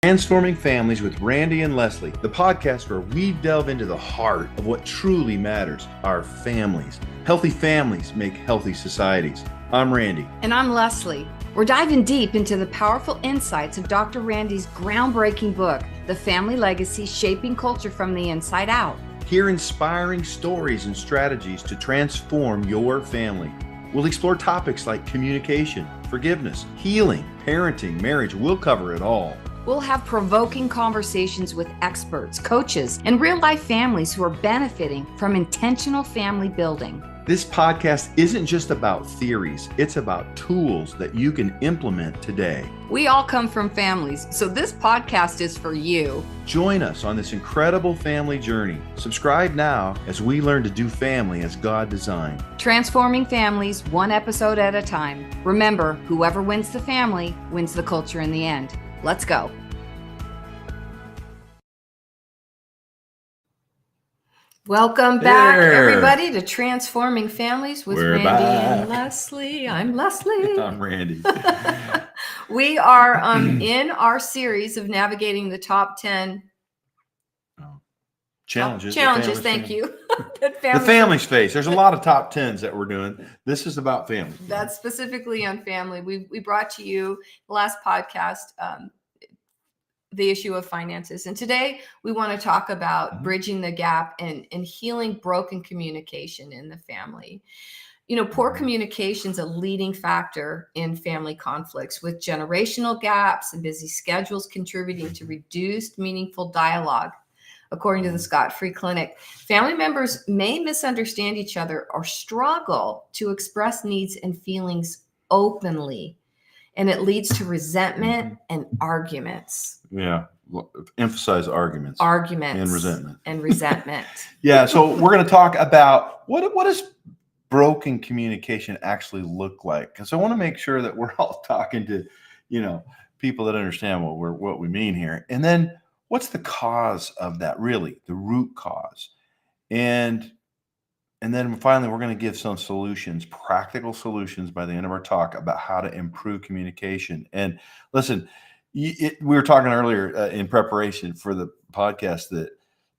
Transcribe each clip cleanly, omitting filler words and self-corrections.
Transforming Families with Randy and Leslie, the podcast where we delve into the heart of what truly matters, our families. Healthy families make healthy societies. I'm Randy. And I'm Leslie. We're diving deep into the powerful insights of Dr. Randy's groundbreaking book, The Family Legacy: Shaping Culture from the Inside Out. Hear inspiring stories and strategies to transform your family. We'll explore topics like communication, forgiveness, healing, parenting, marriage. We'll cover it all. We'll have provoking conversations with experts, coaches, and real-life families who are benefiting from intentional family building. This podcast isn't just about theories, it's about tools that you can implement today. We all come from families, so this podcast is for you. Join us on this incredible family journey. Subscribe now as we learn to do family as God designed. Transforming families, one episode at a time. Remember, whoever wins the family wins the culture in the end. Let's go. Welcome back, everybody, to Transforming Families with We're Randy back. and Leslie. I'm Leslie. I'm Randy. We are in our series of navigating the top 10 Challenges. Thank you. The family's face. There's a lot of top 10s that we're doing. This is about family. That's specifically on family. We brought to you the last podcast, the issue of finances. And today we want to talk about bridging the gap and healing broken communication in the family. You know, poor communication is a leading factor in family conflicts, with generational gaps and busy schedules contributing to reduced meaningful dialogue. According to the Scott Free Clinic, family members may misunderstand each other or struggle to express needs and feelings openly, and it leads to resentment and arguments. Yeah. Emphasize arguments. And resentment. Yeah. So we're going to talk about what does broken communication actually look like? Because I want to make sure that we're all talking to, people that understand what we mean here. And then what's the cause of that, really, the root cause? And then finally, we're going to give some solutions, practical solutions by the end of our talk about how to improve communication. And listen, we were talking earlier in preparation for the podcast that,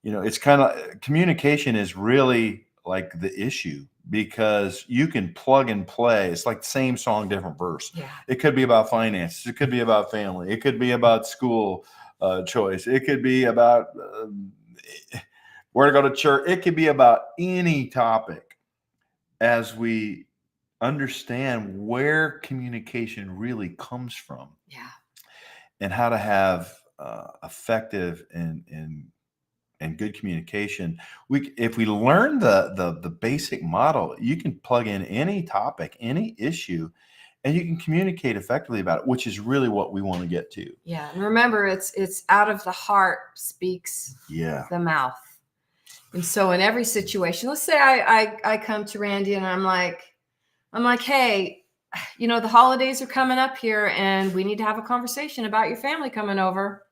it's kind of communication is really like the issue, because you can plug and play. It's like same song, different verse. Yeah. It could be about finances. It could be about family. It could be about school choice. It could be about where to go to church. It could be about any topic, as we understand where communication really comes from. Yeah. And how to have effective and good communication. If we learn the basic model, you can plug in any topic, any issue, and you can communicate effectively about it, which is really what we want to get to. Yeah. And remember, it's out of the heart speaks the mouth. And so in every situation, let's say I come to Randy and I'm like, hey, the holidays are coming up here and we need to have a conversation about your family coming over.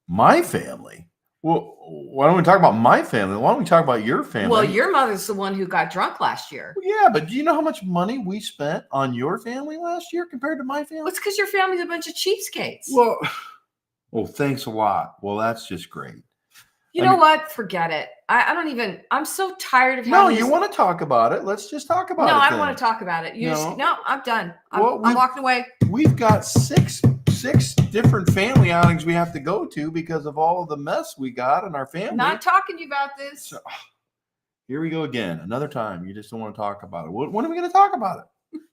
My family? Well, why don't we talk about my family? Why don't we talk about your family? Well, your mother's the one who got drunk last year. Yeah, but do you know how much money we spent on your family last year compared to my family? Well, it's because your family's a bunch of cheapskates. Well, thanks a lot. Well, that's just great. You know what? Forget it. I'm so tired of having No, you want to talk about it. Let's just talk about it. No, I don't want to talk about it. No, I'm done. I'm walking away. We've got six different family outings we have to go to because of all of the mess we got in our family. Not talking to you about this. So, here we go again. Another time. You just don't want to talk about it. When are we going to talk about it?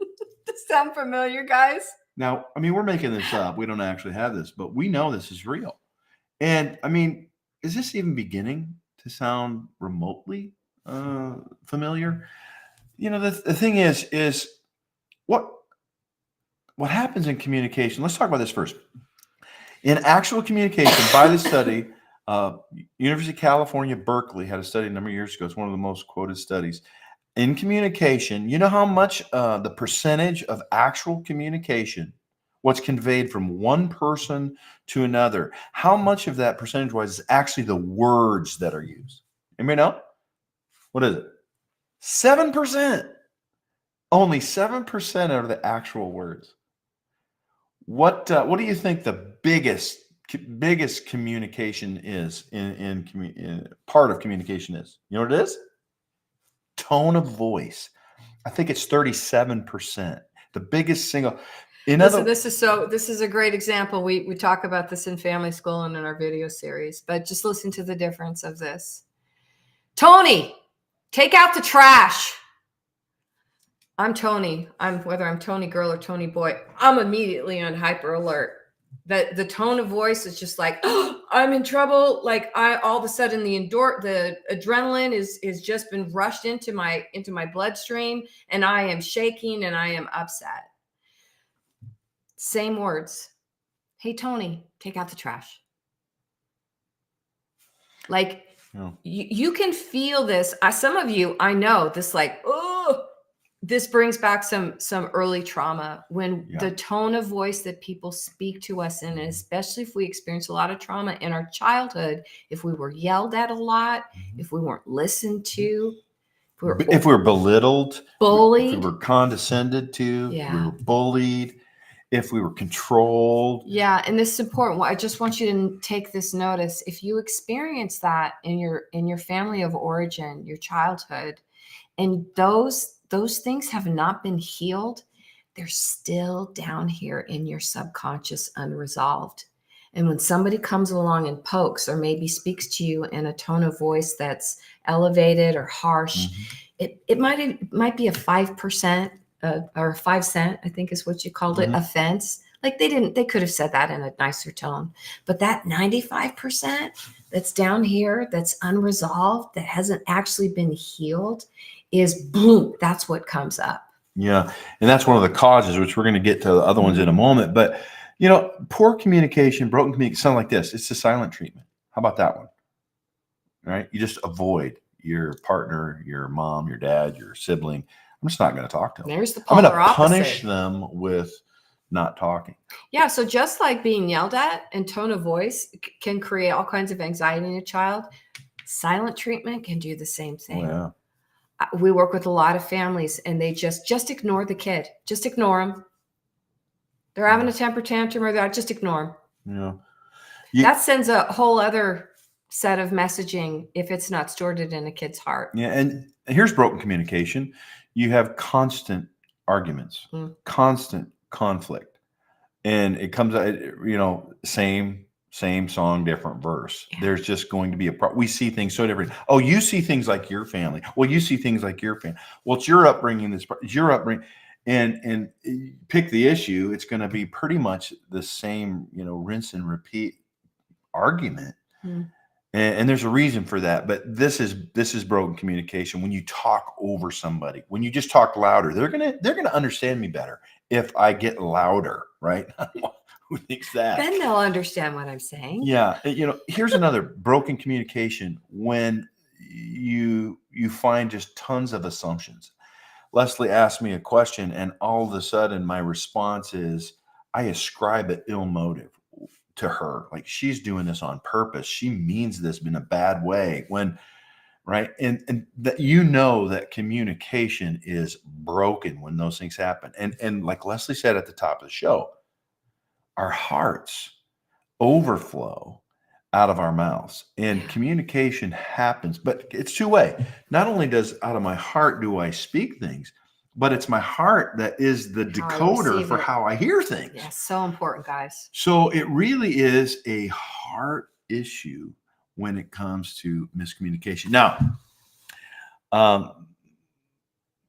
Does that sound familiar, guys? Now, we're making this up. We don't actually have this, but we know this is real. And is this even beginning to sound remotely familiar? The thing is what happens in communication. Let's talk about this first. In actual communication, by the study, University of California, Berkeley had a study a number of years ago. It's one of the most quoted studies. In communication, you know how much the percentage of actual communication, what's conveyed from one person to another, how much of that percentage-wise is actually the words that are used? Anybody know? What is it? 7%. Only 7% are the actual words. What do you think the biggest biggest communication is in part of communication is, you know what it is? Tone of voice. I think it's 37%. The biggest single. This is a great example. We talk about this in family school and in our video series, but just listen to the difference of this. Tony, take out the trash. I'm Tony. Whether I'm Tony girl or Tony boy, I'm immediately on hyper alert. The tone of voice is just like, oh, I'm in trouble. Like all of a sudden the adrenaline is just been rushed into my bloodstream, and I am shaking and I am upset. Same words. Hey, Tony, take out the trash. Like, you can feel this. Some of you, I know this, like, oh, this brings back some early trauma when the tone of voice that people speak to us in, and especially if we experience a lot of trauma in our childhood, if we were yelled at a lot, if we weren't listened to, if we were belittled, bullied, if we were condescended to, if we were bullied, if we were controlled. Yeah. And this is important. I just want you to take this notice. If you experience that in your family of origin, your childhood, and those things have not been healed, they're still down here in your subconscious unresolved. And when somebody comes along and pokes or maybe speaks to you in a tone of voice that's elevated or harsh, it might be a 5%. Or 5 cent, I think is what you called it, offense. Like they could have said that in a nicer tone, but that 95% that's down here, that's unresolved, that hasn't actually been healed, is boom, that's what comes up. Yeah. And that's one of the causes, which we're going to get to the other ones in a moment. But, poor communication, broken communication, sound like this. It's the silent treatment. How about that one? Right? You just avoid your partner, your mom, your dad, your sibling. I'm just not going to talk to them. There's the polar opposite. I'm going to punish them with not talking. Yeah. So just like being yelled at and tone of voice can create all kinds of anxiety in a child, silent treatment can do the same thing. Yeah. We work with a lot of families, and they just ignore the kid. Just ignore them. They're having a temper tantrum, or just ignore them. Yeah. That sends a whole other set of messaging if it's not stored in a kid's heart. Yeah. And here's broken communication. You have constant arguments, constant conflict, and it comes out, same song, different verse. Yeah. There's just going to be we see things so different. Oh, you see things like your family. Well, you see things like your family. Well, it's your upbringing. It's your upbringing, and pick the issue. It's going to be pretty much the same, rinse and repeat argument. And there's a reason for that, but this is broken communication. When you talk over somebody, when you just talk louder, they're gonna understand me better if I get louder, right? Who thinks that? Then they'll understand what I'm saying. Yeah, here's another broken communication when you find just tons of assumptions. Leslie asked me a question, and all of a sudden my response is I ascribe an ill motive to her, like she's doing this on purpose. She means this in a bad way. Right? And that that communication is broken when those things happen. And like Leslie said at the top of the show, our hearts overflow out of our mouths, and communication happens, but it's two-way. Not only does out of my heart do I speak things, but it's my heart that is the decoder for how I hear things. Yeah, so important, guys. So it really is a heart issue when it comes to miscommunication. Now,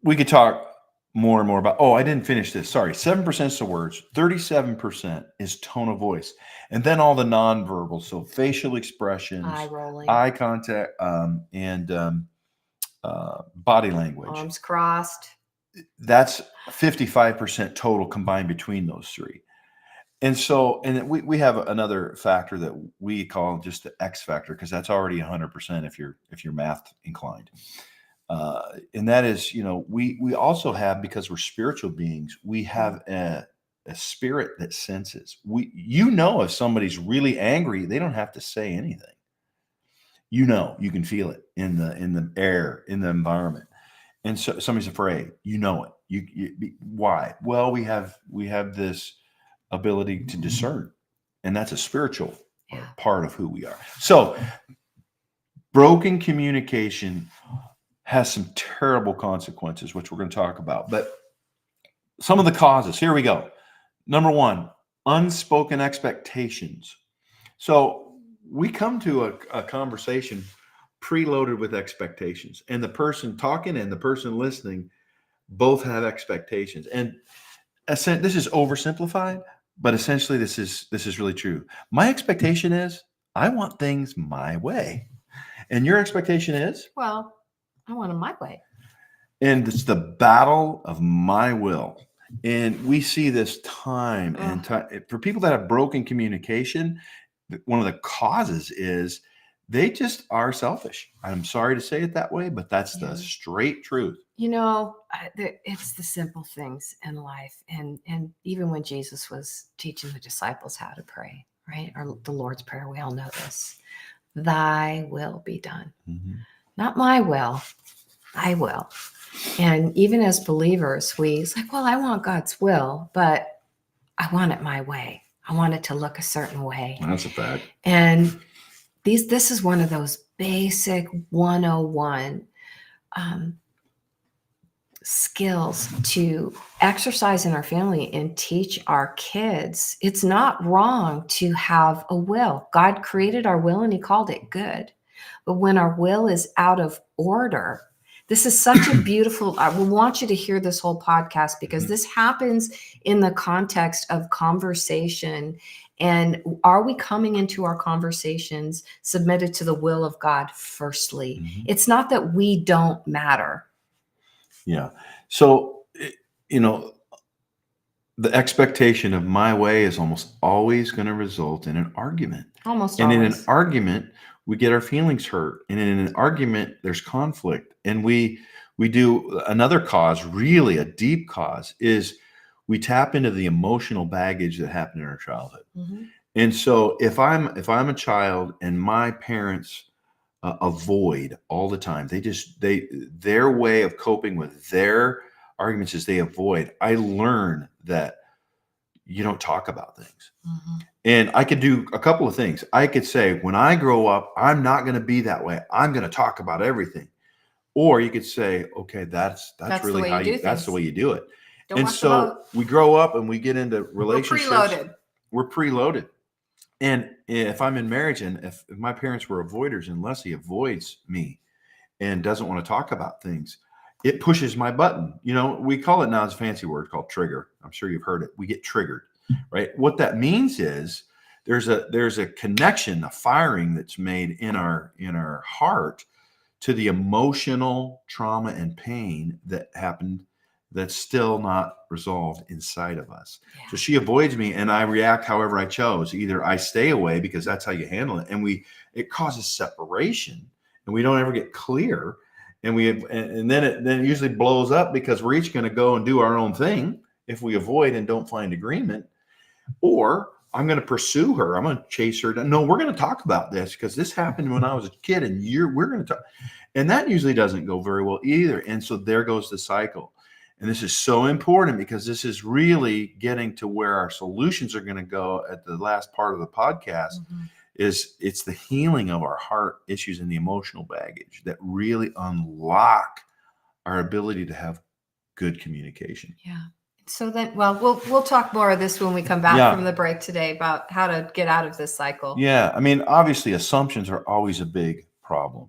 we could talk more and more about, I didn't finish this. Sorry. 7% is the words, 37% is tone of voice. And then all the nonverbal. So facial expressions, eye rolling, eye contact, and body language. Arms crossed. That's 55% total combined between those three. And so, and we have another factor that we call just the X factor, because that's already 100% if you're math inclined. And that is, we also have, because we're spiritual beings, we have a spirit that senses. If somebody's really angry, they don't have to say anything. You can feel it in the air, in the environment. And so somebody's afraid, it. Why? Well, we have this ability to discern, and that's a spiritual part of who we are. So broken communication has some terrible consequences, which we're going to talk about. But some of the causes, here we go. Number one, unspoken expectations. So we come to a conversation preloaded with expectations, and the person talking and the person listening both have expectations. And this is oversimplified, but essentially this is really true. My expectation is I want things my way. And your expectation is? Well, I want them my way. And it's the battle of my will. And we see this time and time for people that have broken communication. One of the causes is they just are selfish. I'm sorry to say it that way, but that's the straight truth. It's the simple things in life. And even when Jesus was teaching the disciples how to pray, right? Or the Lord's Prayer, we all know this. Thy will be done. Mm-hmm. Not my will, thy will. And even as believers, it's like, well, I want God's will, but I want it my way. I want it to look a certain way. That's a fact. And this is one of those basic 101 skills to exercise in our family and teach our kids. It's not wrong to have a will. God created our will and he called it good. But when our will is out of order, this is such a beautiful, I want you to hear this whole podcast because this happens in the context of conversation. And are we coming into our conversations submitted to the will of God firstly? Mm-hmm. It's not that we don't matter. Yeah. So, the expectation of my way is almost always going to result in an argument. Almost always. In an argument, we get our feelings hurt. And in an argument, there's conflict. And we do another cause, really a deep cause, is we tap into the emotional baggage that happened in our childhood. Mm-hmm. And so if I'm a child and my parents avoid all the time, their way of coping with their arguments is they avoid. I learn that you don't talk about things. Mm-hmm. And I could do a couple of things. I could say, when I grow up, I'm not going to be that way. I'm going to talk about everything. Or you could say, okay, that's really how that's the way you do it. And so we grow up and we get into relationships. We're preloaded. And if I'm in marriage and if my parents were avoiders and Leslie avoids me and doesn't want to talk about things, it pushes my button. We call it now, it's a fancy word called trigger. I'm sure you've heard it. We get triggered, right? What that means is there's a connection, a firing that's made in our heart to the emotional trauma and pain that happened that's still not resolved inside of us. Yeah. So she avoids me and I react however I chose. Either I stay away because that's how you handle it. And it causes separation and we don't ever get clear. And then it usually blows up because we're each going to go and do our own thing if we avoid and don't find agreement. Or I'm going to pursue her. I'm going to chase her. No, we're going to talk about this because this happened when I was a kid and we're going to talk. And that usually doesn't go very well either. And so there goes the cycle. And this is so important because this is really getting to where our solutions are going to go at the last part of the podcast. Mm-hmm. It's the healing of our heart issues and the emotional baggage that really unlock our ability to have good communication. Yeah. So then, we'll talk more of this when we come back from the break today about how to get out of this cycle. Yeah. I mean, obviously assumptions are always a big problem.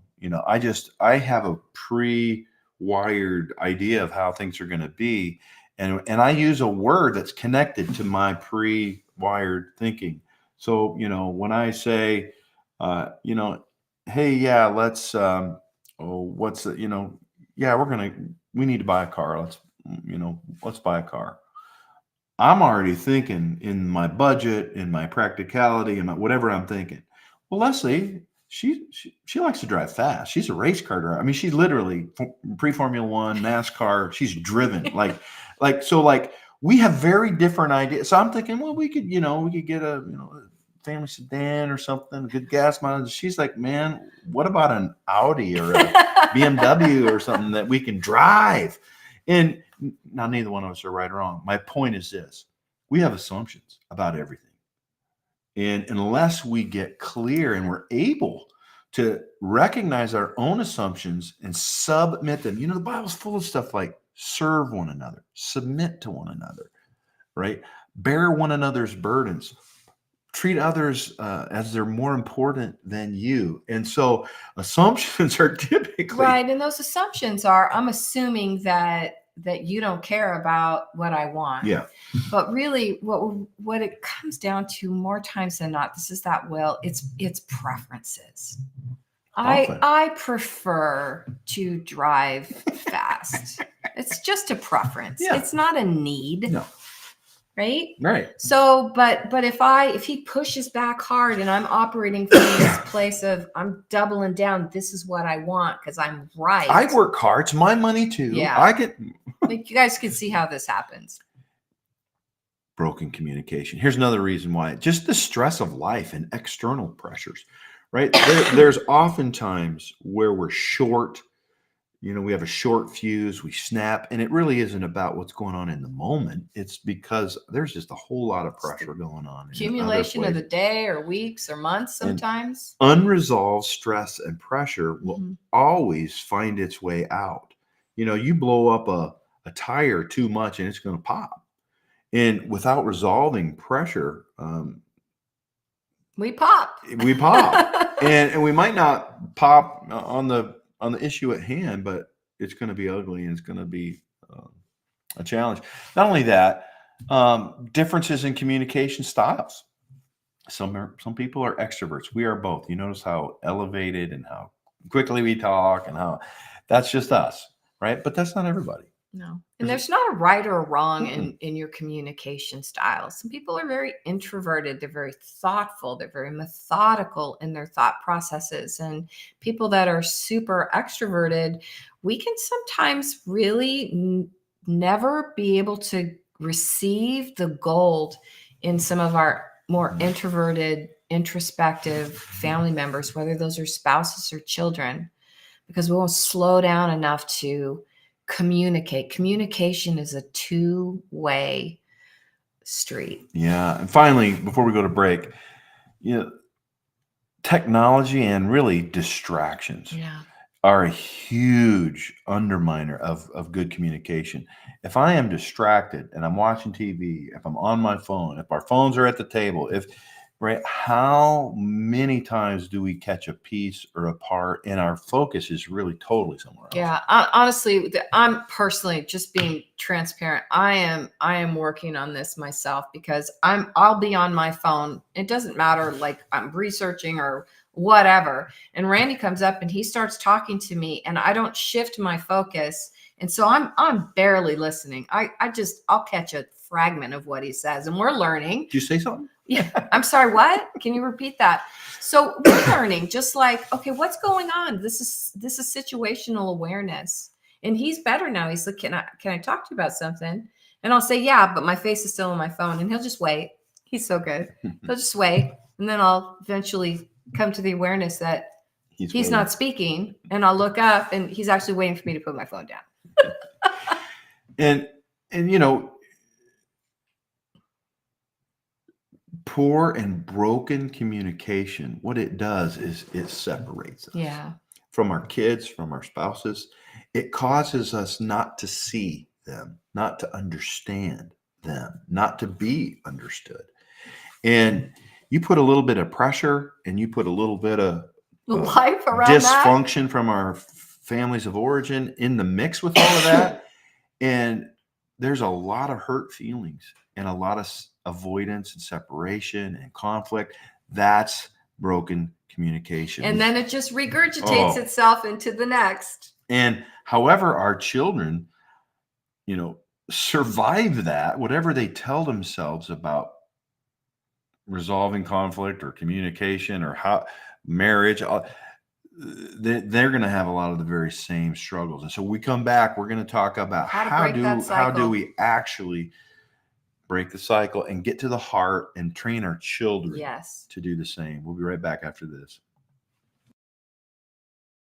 I have a pre-wired idea of how things are going to be. And I use a word that's connected to my pre-wired thinking. So, when I say, hey, yeah, let's, we need to buy a car. Let's buy a car. I'm already thinking in my budget, in my practicality, in whatever I'm thinking. Well, Leslie, she likes to drive fast. She's a race car driver. I mean, she's literally pre-Formula One, NASCAR. She's driven so we have very different ideas. So I'm thinking, well, we could get a family sedan or something, good gas mileage. She's like, man, what about an Audi or a BMW or something that we can drive? And now neither one of us are right or wrong. My point is this: we have assumptions about everything. And unless we get clear and we're able to recognize our own assumptions and submit them, the Bible's full of stuff like serve one another, submit to one another, right? Bear one another's burdens, treat others as they're more important than you. And so assumptions are typically right. And those assumptions are, I'm assuming that you don't care about what I want. Yeah. But really what it comes down to more times than not, this is that will, it's preferences. I prefer to drive fast. It's just a preference. Yeah. It's not a need. No. Right. So, but if he pushes back hard and I'm operating from this place of I'm doubling down, this is what I want because I'm right. I work hard. It's my money too. Yeah. I get. Like you guys can see how this happens. Broken communication. Here's another reason why. Just the stress of life and external pressures, right? There's often times where we're short. We have a short fuse, we snap, and it really isn't about what's going on in the moment. It's because there's just a whole lot of pressure going on. Accumulation of the day or weeks or months sometimes. And unresolved stress and pressure will always find its way out. You blow up a tire too much and it's going to pop. And without resolving pressure, we pop. and we might not pop on the issue at hand, but it's going to be ugly and it's going to be a challenge. Not only that, differences in communication styles. Some people are extroverts. We are both. You notice how elevated and how quickly we talk and how that's just us, right? But that's not everybody. No. And there's not a right or a wrong in your communication style. Some people are very introverted. They're very thoughtful. They're very methodical in their thought processes. And people that are super extroverted, we can sometimes really never be able to receive the gold in some of our more introverted, introspective family members, whether those are spouses or children, because we won't slow down enough to communicate. Communication is a two-way street. Yeah. And finally, before we go to break, technology and really distractions are a huge underminer of good communication. If I am distracted and I'm watching TV, if I'm on my phone, if our phones are at the table, how many times do we catch a piece or a part and our focus is really totally somewhere else? Yeah, honestly, I'm personally just being transparent. I am working on this myself because I'll be on my phone. It doesn't matter, like I'm researching or whatever. And Randy comes up and he starts talking to me and I don't shift my focus. And so I'm barely listening. I'll catch a fragment of what he says and we're learning. Did you say something? Yeah. I'm sorry, what? Can you repeat that? So we're learning, just like, okay, what's going on? This is situational awareness. And he's better now. He's like, can I talk to you about something? And I'll say, yeah, but my face is still on my phone. And he'll just wait. He's so good. He'll just wait. And then I'll eventually come to the awareness that he's not speaking. And I'll look up and he's actually waiting for me to put my phone down. And poor and broken communication, what it does is it separates us from our kids, from our spouses. It causes us not to see them, not to understand them, not to be understood. And you put a little bit of pressure and you put a little bit of life around dysfunction from our families of origin in the mix with all of that. And there's a lot of hurt feelings and a lot of avoidance and separation and conflict. That's broken communication. And then it just regurgitates itself into the next. And however our children, survive that, whatever they tell themselves about resolving conflict or communication or how marriage, they're going to have a lot of the very same struggles. And so we come back, we're going to talk about how do we actually break the cycle and get to the heart and train our children to do the same. We'll be right back after this.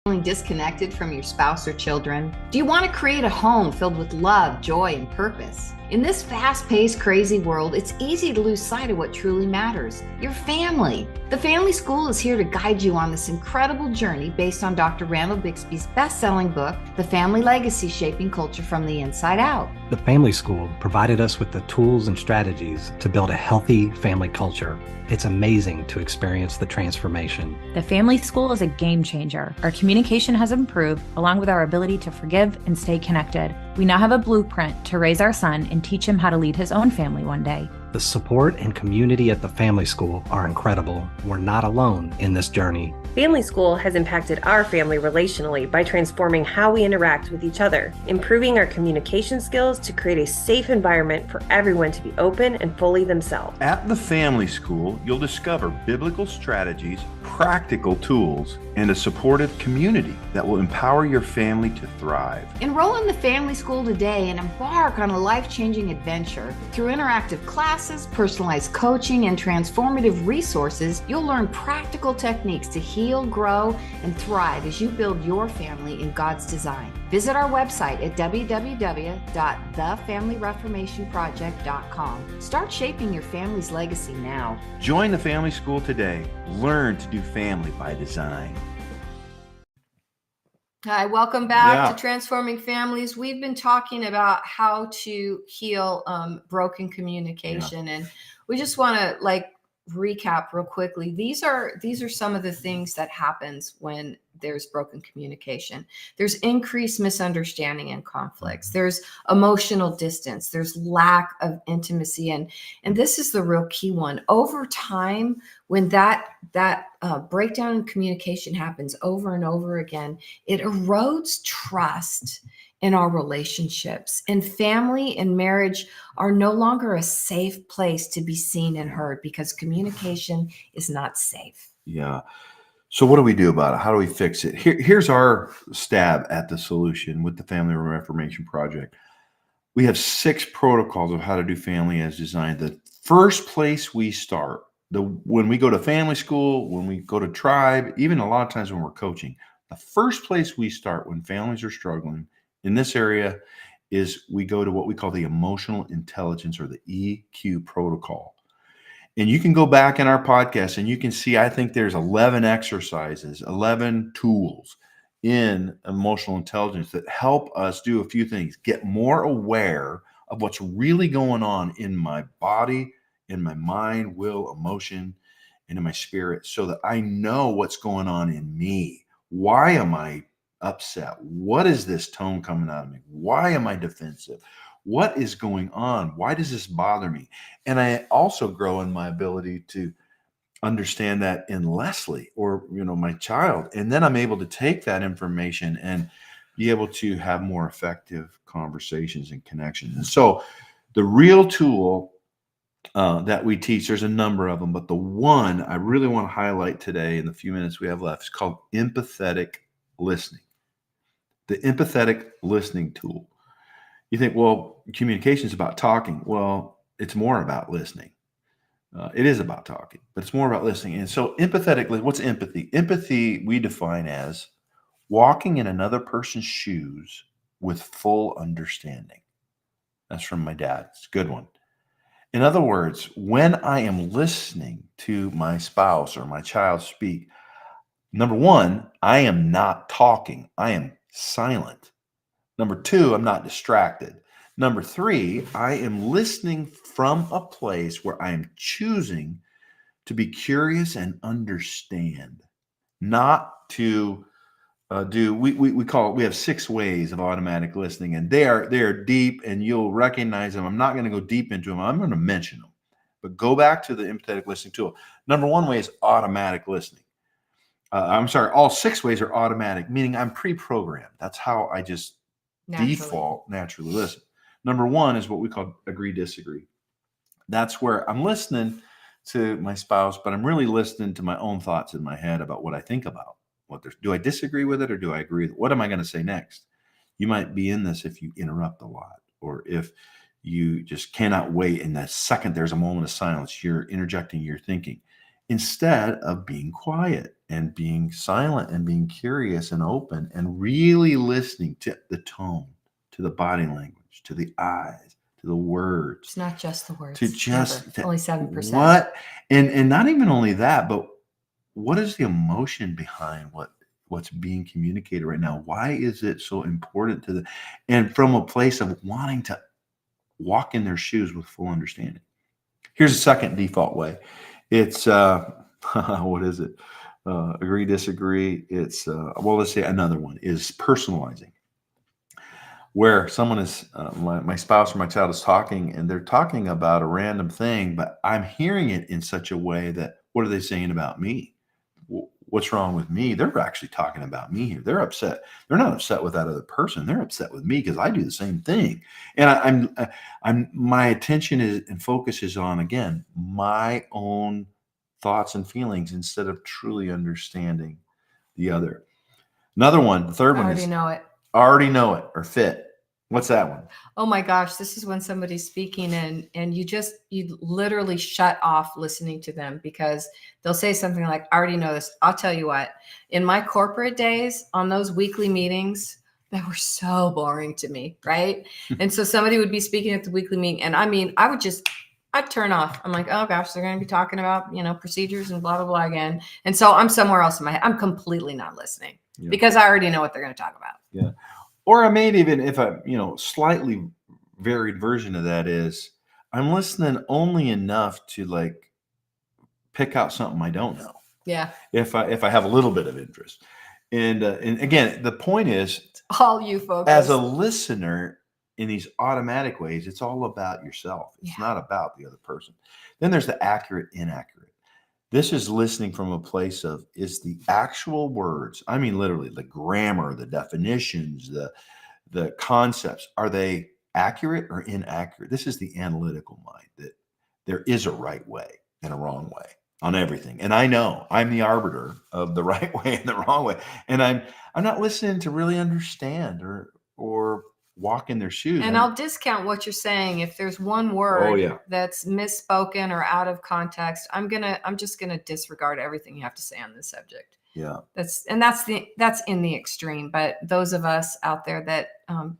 Feeling disconnected from your spouse or children? Do you want to create a home filled with love, joy, and purpose? In this fast-paced, crazy world, it's easy to lose sight of what truly matters: your family. The Family School is here to guide you on this incredible journey based on Dr. Randall Bixby's best-selling book, The Family Legacy: Shaping Culture from the Inside Out. The Family School provided us with the tools and strategies to build a healthy family culture. It's amazing to experience the transformation. The Family School is a game changer. Our communication has improved, along with our ability to forgive and stay connected. We now have a blueprint to raise our son and teach him how to lead his own family one day. The support and community at the Family School are incredible. We're not alone in this journey. Family School has impacted our family relationally by transforming how we interact with each other, improving our communication skills to create a safe environment for everyone to be open and fully themselves. At the Family School, you'll discover biblical strategies, practical tools, and a supportive community that will empower your family to thrive. Enroll in the Family School today and embark on a life-changing adventure. Through interactive classes, personalized coaching, and transformative resources, you'll learn practical techniques to heal, grow, and thrive as you build your family in God's design. Visit our website at www.thefamilyreformationproject.com. Start shaping your family's legacy now. Join the Family School today. Learn to do family by design. Hi, welcome back to Transforming Families. We've been talking about how to heal broken communication, and we just want to recap real quickly. These are some of the things that happens when there's broken communication. There's increased misunderstanding and conflicts. There's emotional distance. There's lack of intimacy, and this is the real key one. Over time, when that breakdown in communication happens over and over again, it erodes trust in our relationships, and family and marriage are no longer a safe place to be seen and heard because communication is not safe. Yeah. So what do we do about it? How do we fix it? Here's our stab at the solution with the Family Reformation Project. We have 6 protocols of how to do family as designed. The first place we start, when we go to family school, when we go to tribe, even a lot of times when we're coaching, the first place we start when families are struggling in this area is we go to what we call the emotional intelligence, or the EQ protocol. And you can go back in our podcast and you can see, I think there's 11 exercises, 11 tools in emotional intelligence that help us do a few things: get more aware of what's really going on in my body, in my mind, will, emotion, and in my spirit, so that I know what's going on in me. Why am I upset? What is this tone coming out of me? Why am I defensive? What is going on? Why does this bother me? And I also grow in my ability to understand that in Leslie, or my child, and then I'm able to take that information and be able to have more effective conversations and connections. And so the real tool that we teach, there's a number of them, but the one I really want to highlight today in the few minutes we have left is called empathetic listening. The empathetic listening tool. You think, well, communication is about talking. Well, it's more about listening. It is about talking, but it's more about listening. And so empathetically, what's empathy? Empathy we define as walking in another person's shoes with full understanding. That's from my dad. It's a good one. In other words, when I am listening to my spouse or my child speak, number one, I am not talking. I am silent. Number 2, I'm not distracted. Number 3, I am listening from a place where I am choosing to be curious and understand, not to we call it, we have 6 ways of automatic listening, and they are deep, and you'll recognize them. I'm not going to go deep into them. I'm going to mention them, but go back to the empathetic listening tool. Number 1 way is automatic listening. All 6 ways are automatic, meaning I'm pre-programmed. That's how I just default naturally listen. Number 1 is what we call agree disagree. That's where I'm listening to my spouse, but I'm really listening to my own thoughts in my head about what I think about. Do I disagree with it, or do I agree with it? What am I going to say next? You might be in this if you interrupt a lot, or if you just cannot wait. In that second there's a moment of silence, you're interjecting your thinking. instead of being quiet and being silent and being curious and open and really listening to the tone, to the body language, to the eyes, to the words. It's not just the words. To just only 7%. What and not even only that, but what is the emotion behind what's being communicated right now? Why is it so important to and from a place of wanting to walk in their shoes with full understanding. Here's a second default way. It's what is it? Agree, disagree. It's let's say another one is personalizing, where someone is my spouse or my child is talking and they're talking about a random thing, but I'm hearing it in such a way that, what are they saying about me? What's wrong with me? They're actually talking about me here. They're upset. They're not upset with that other person. They're upset with me because I do the same thing. And my attention and focus is on, again, my own thoughts and feelings instead of truly understanding the other. Another one, the third one is already know it or fit. What's that one? Oh my gosh, this is when somebody's speaking and you literally shut off listening to them because they'll say something like, I already know this. I'll tell you what, in my corporate days on those weekly meetings, they were so boring to me, right? And so somebody would be speaking at the weekly meeting and I'd turn off. I'm like, oh gosh, they're going to be talking about, procedures and blah, blah, blah again. And so I'm somewhere else in my head. I'm completely not listening because I already know what they're going to talk about. Yeah. Or I may even, if a slightly varied version of that is, I'm listening only enough to pick out something I don't know. Yeah. If I have a little bit of interest, and again, the point is, all you folks as a listener in these automatic ways, it's all about yourself. It's not about the other person. Then there's the accurate, inaccurate. This is listening from a place of, is the actual words, I mean, literally the grammar, the definitions, the concepts, are they accurate or inaccurate? This is the analytical mind, that there is a right way and a wrong way on everything. And I know I'm the arbiter of the right way and the wrong way. And I'm not listening to really understand or walk in their shoes. And I'll discount what you're saying. If there's one word that's misspoken or out of context, I'm just gonna disregard everything you have to say on this subject. Yeah. That's in the extreme. But those of us out there that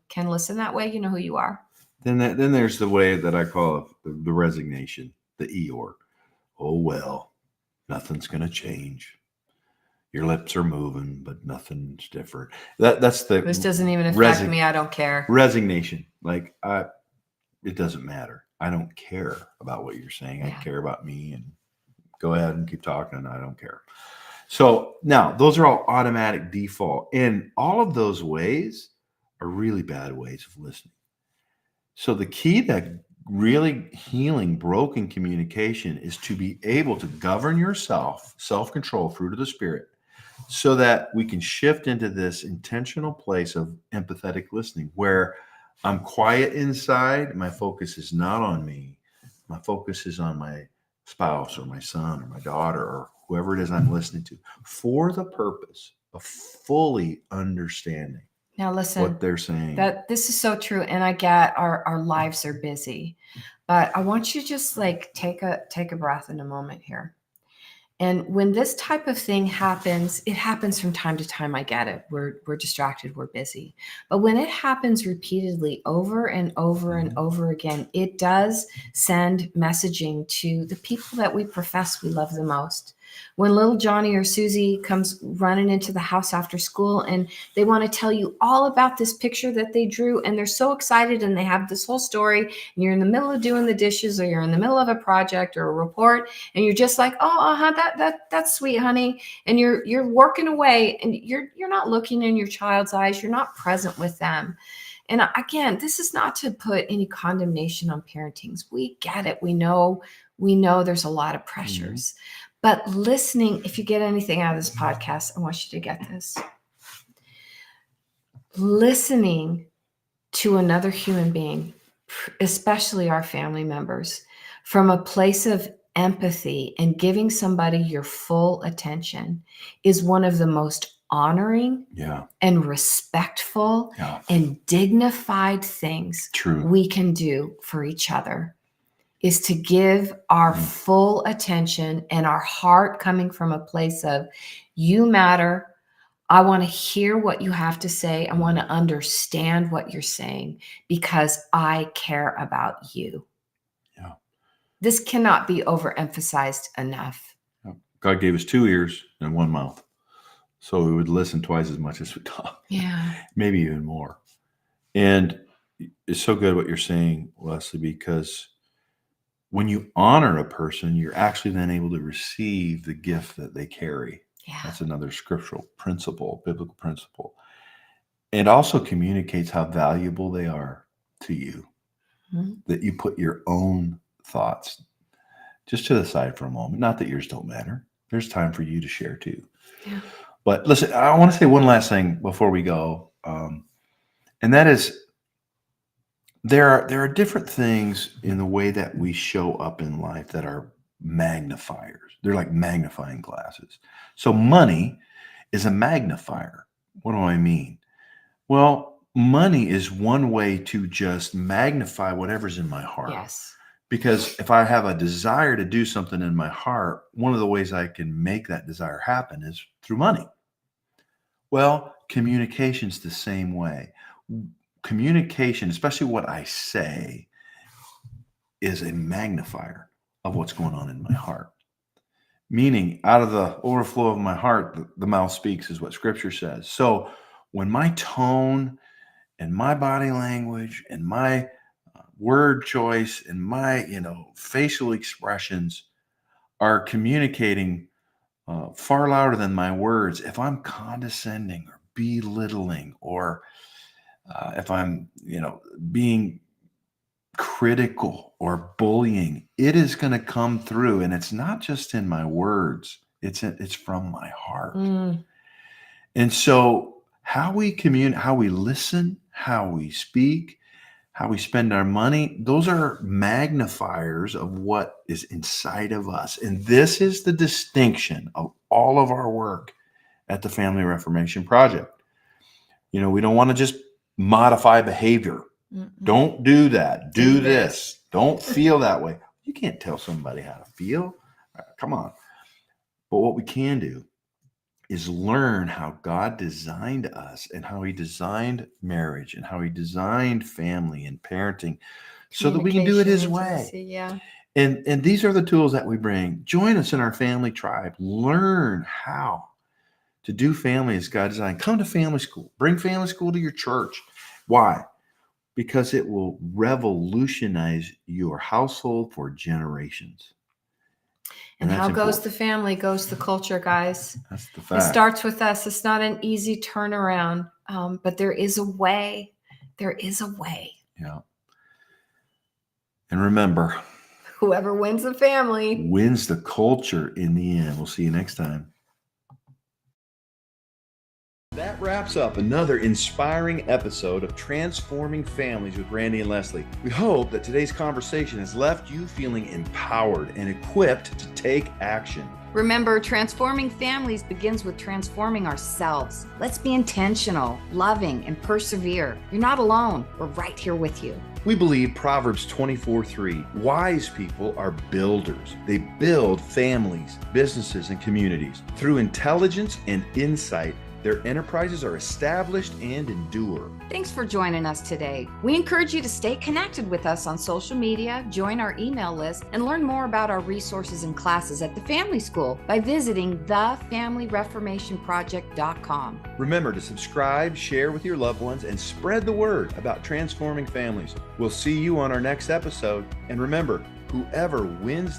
can listen that way, you know who you are. Then there's the way that I call it the resignation, the Eeyore. Oh well, nothing's gonna change. Your lips are moving, but nothing's different. That's the. This doesn't even affect me. I don't care. Resignation, it doesn't matter. I don't care about what you're saying. I care about me, and go ahead and keep talking. I don't care. So now those are all automatic default, and all of those ways are really bad ways of listening. So the key to really healing broken communication is to be able to govern yourself, self-control, fruit of the Spirit, so that we can shift into this intentional place of empathetic listening where I'm quiet inside. My focus is not on me. My focus is on my spouse or my son or my daughter or whoever it is I'm listening to, for the purpose of fully understanding now listen, what they're saying. That this is so true. And I get our lives are busy, but I want you to just take a breath in a moment here. And when this type of thing happens, it happens from time to time. I get it. We're distracted. We're busy. But when it happens repeatedly over and over and over again, it does send messaging to the people that we profess we love the most. When little Johnny or Susie comes running into the house after school and they want to tell you all about this picture that they drew, and they're so excited and they have this whole story, and you're in the middle of doing the dishes or you're in the middle of a project or a report, and you're just like, oh, that's sweet, honey. And you're working away and you're not looking in your child's eyes. You're not present with them. And again, this is not to put any condemnation on parenting. We get it. We know there's a lot of pressures. But listening, if you get anything out of this podcast, I want you to get this. Listening to another human being, especially our family members, from a place of empathy and giving somebody your full attention is one of the most honoring and respectful and dignified things we can do for each other. is to give our full attention and our heart coming from a place of, you matter. I want to hear what you have to say. I want to understand what you're saying because I care about you. Yeah. This cannot be overemphasized enough. God gave us 2 ears and 1 mouth, so we would listen twice as much as we talk. Yeah. Maybe even more. And it's so good what you're saying, Leslie, because when you honor a person, you're actually then able to receive the gift that they carry. Yeah. That's another scriptural principle, biblical principle. It also communicates how valuable they are to you, that you put your own thoughts just to the side for a moment. Not that yours don't matter. There's time for you to share too. Yeah. But listen, I want to say one last thing before we go. And that is, there are different things in the way that we show up in life that are magnifiers. They're like magnifying glasses. So money is a magnifier. What do I mean? Well, money is one way to just magnify whatever's in my heart. Yes. Because if I have a desire to do something in my heart, one of the ways I can make that desire happen is through money. Well, communication's the same way. Communication, especially what I say, is a magnifier of what's going on in my heart. Meaning, out of the overflow of my heart, the mouth speaks, is what Scripture says. So when my tone and my body language and my word choice and my facial expressions are communicating far louder than my words, if I'm condescending or belittling, or if I'm being critical or bullying, it is going to come through. And it's not just in my words, it's from my heart. And so how we communicate, how we listen, how we speak, how we spend our money, those are magnifiers of what is inside of us. And this is the distinction of all of our work at the Family Reformation Project. We don't want to just modify behavior. Don't do that. Do this. Don't feel that way. You can't tell somebody how to feel. Come on. But what we can do is learn how God designed us and how he designed marriage and how he designed family and parenting so that we can do it his way. Yeah. And these are the tools that we bring. Join us in our family tribe. Learn how to do family as God designed. Come to family school. Bring family school to your church. Why? Because it will revolutionize your household for generations. And how goes the family, goes the culture, guys. That's the fact. It starts with us. It's not an easy turnaround, but there is a way. There is a way. Yeah. And remember, whoever wins the family wins the culture in the end. We'll see you next time. That wraps up another inspiring episode of Transforming Families with Randy and Leslie. We hope that today's conversation has left you feeling empowered and equipped to take action. Remember, transforming families begins with transforming ourselves. Let's be intentional, loving, and persevere. You're not alone. We're right here with you. We believe Proverbs 24:3. Wise people are builders. They build families, businesses, and communities. Through intelligence and insight, their enterprises are established and endure. Thanks for joining us today. We encourage you to stay connected with us on social media, join our email list, and learn more about our resources and classes at the Family School by visiting thefamilyreformationproject.com. Remember to subscribe, share with your loved ones, and spread the word about transforming families. We'll see you on our next episode. And remember, whoever wins the